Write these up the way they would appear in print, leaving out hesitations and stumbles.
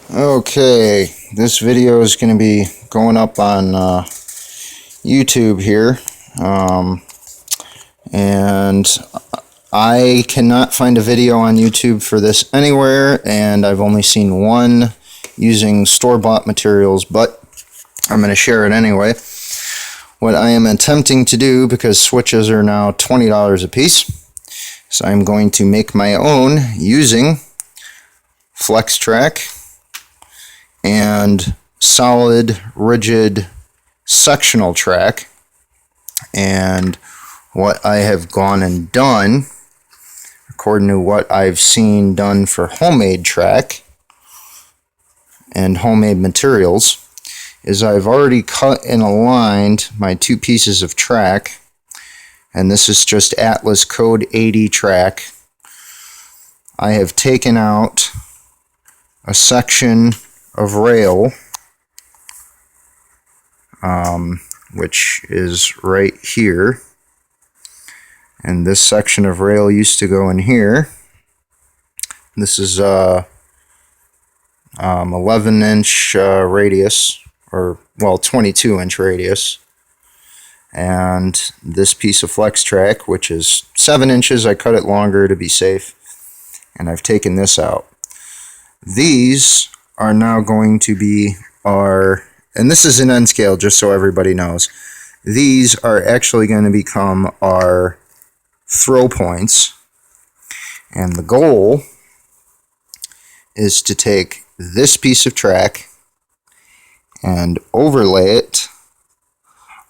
Okay, this video is going to be going up on YouTube here, and I cannot find a video on YouTube for this anywhere, and I've only seen one using store-bought materials, but I'm going to share it anyway. What I am attempting to do, because switches are now $20 a piece, so I'm going to make my own using Flex-Track and solid rigid sectional track. And what I have gone and done, according to what I've seen done for homemade track and homemade materials, is I've already cut and aligned my two pieces of track, and this is just Atlas Code 80 track. I have taken out a section of rail, which is right here, and this section of rail used to go in here. This is 11-inch radius, or well, 22-inch radius, and this piece of Flex-Track, which is 7 inches, I cut it longer to be safe, and I've taken this out. These are now going to be our, and this is an N scale just so everybody knows, these are actually going to become our throw points, and the goal is to take this piece of track and overlay it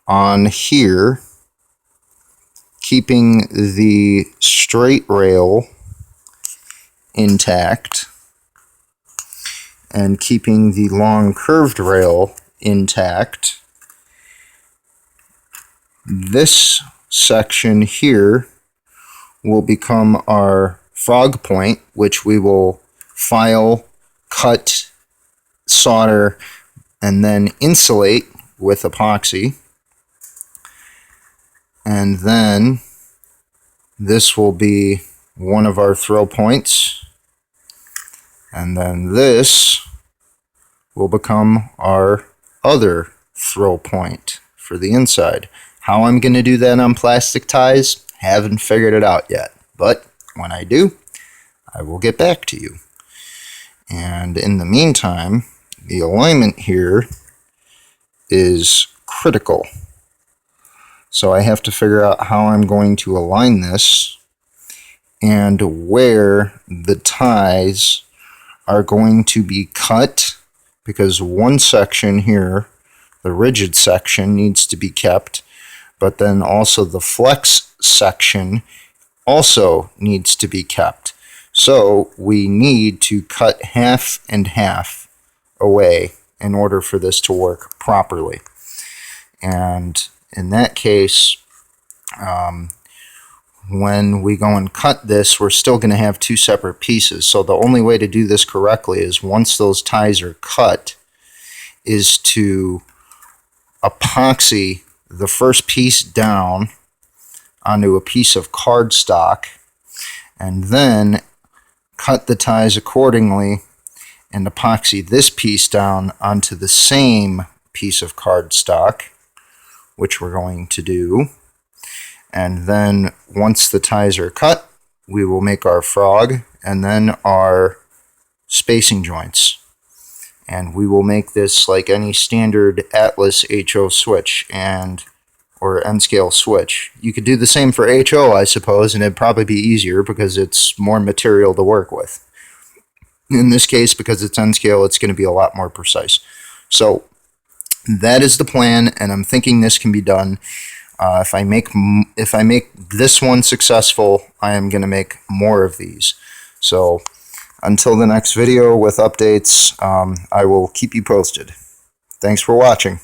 on here, keeping the straight rail intact and keeping the long curved rail intact. This section here will become our frog point, which we will file, cut, solder, and then insulate with epoxy. And then this will be one of our throw points, and then this will become our other throw point for the inside. How I'm going to do that on plastic ties, haven't figured it out yet, but when I do, I will get back to you. And in the meantime, the alignment here is critical. So I have to figure out how I'm going to align this and where the ties are going to be cut, because one section here, the rigid section, needs to be kept, but then also the flex section also needs to be kept. So we need to cut half and half away in order for this to work properly. And in that case, when we go and cut this, we're still going to have two separate pieces. So the only way to do this correctly is, once those ties are cut, is to epoxy the first piece down onto a piece of cardstock, and then cut the ties accordingly and epoxy this piece down onto the same piece of cardstock, which we're going to do. And then once the ties are cut, we will make our frog and then our spacing joints. And we will make this like any standard Atlas HO switch or N-scale switch. You could do the same for HO, I suppose, and it'd probably be easier because it's more material to work with. In this case, because it's N-scale, it's going to be a lot more precise. So that is the plan, and I'm thinking this can be done. If I make this one successful, I am going to make more of these. So until the next video with updates, I will keep you posted. Thanks for watching.